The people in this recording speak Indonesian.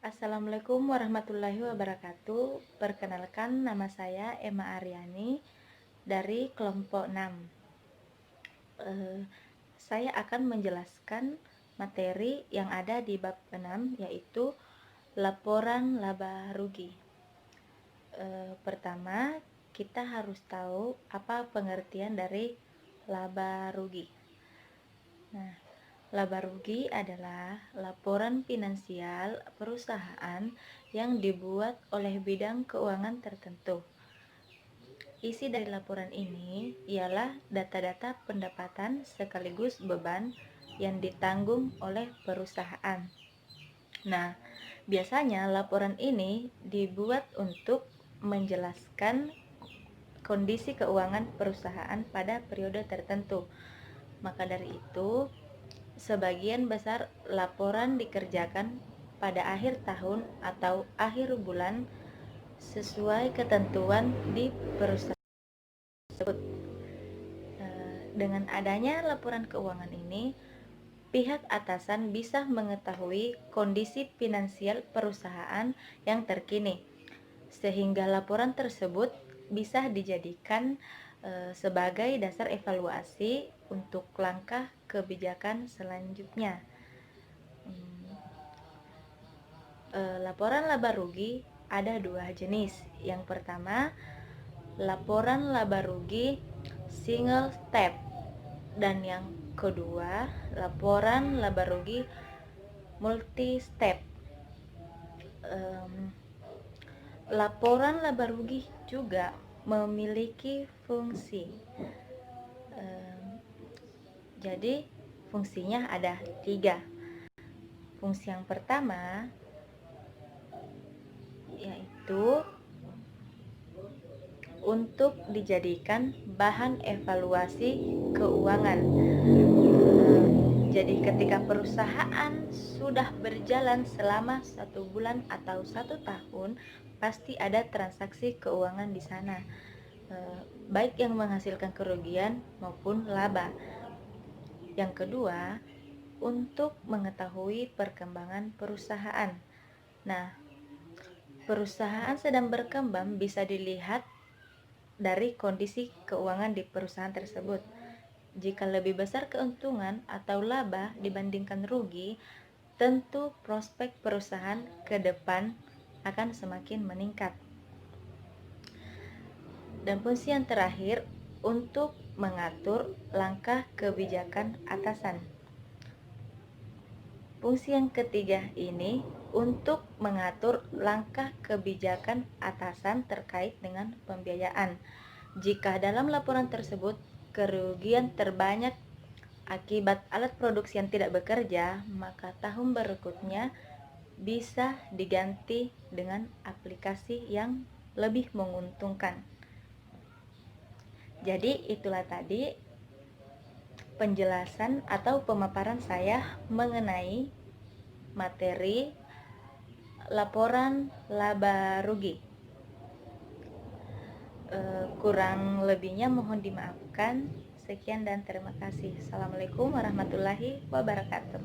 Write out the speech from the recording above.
Assalamualaikum warahmatullahi wabarakatuh. Perkenalkan, nama saya Emma Aryani dari kelompok 6. Saya akan menjelaskan materi yang ada di bab 6, yaitu laporan laba rugi. Pertama, kita harus tahu apa pengertian dari laba rugi. Nah, laba rugi adalah laporan finansial perusahaan yang dibuat oleh bidang keuangan tertentu. Isi dari laporan ini ialah data-data pendapatan sekaligus beban yang ditanggung oleh perusahaan. Nah, biasanya laporan ini dibuat untuk menjelaskan kondisi keuangan perusahaan pada periode tertentu. Maka dari itu, sebagian besar laporan dikerjakan pada akhir tahun atau akhir bulan sesuai ketentuan di perusahaan tersebut. Dengan adanya laporan keuangan ini, pihak atasan bisa mengetahui kondisi finansial perusahaan yang terkini, sehingga laporan tersebut bisa dijadikan sebagai dasar evaluasi untuk langkah kebijakan selanjutnya. Laporan laba rugi ada dua jenis. Yang pertama, laporan laba rugi single step, dan yang kedua, laporan laba rugi multi step. Laporan laba rugi juga memiliki fungsi. Jadi fungsinya ada 3. Fungsi yang pertama yaitu untuk dijadikan bahan evaluasi keuangan. Jadi ketika perusahaan sudah berjalan selama 1 bulan atau 1 tahun, pasti ada transaksi keuangan di sana, baik yang menghasilkan kerugian maupun laba. Yang kedua, untuk mengetahui perkembangan perusahaan. Nah, perusahaan sedang berkembang bisa dilihat dari kondisi keuangan di perusahaan tersebut. Jika lebih besar keuntungan atau laba dibandingkan rugi, tentu prospek perusahaan ke depan akan semakin meningkat. Dan fungsi yang terakhir, untuk mengatur langkah kebijakan atasan. Fungsi yang ketiga ini untuk mengatur langkah kebijakan atasan terkait dengan pembiayaan. Jika dalam laporan tersebut kerugian terbanyak akibat alat produksi yang tidak bekerja, maka tahun berikutnya bisa diganti dengan aplikasi yang lebih menguntungkan. Jadi itulah tadi penjelasan atau pemaparan saya mengenai materi laporan laba rugi. Kurang lebihnya mohon dimaafkan. Sekian dan terima kasih. Assalamualaikum warahmatullahi wabarakatuh.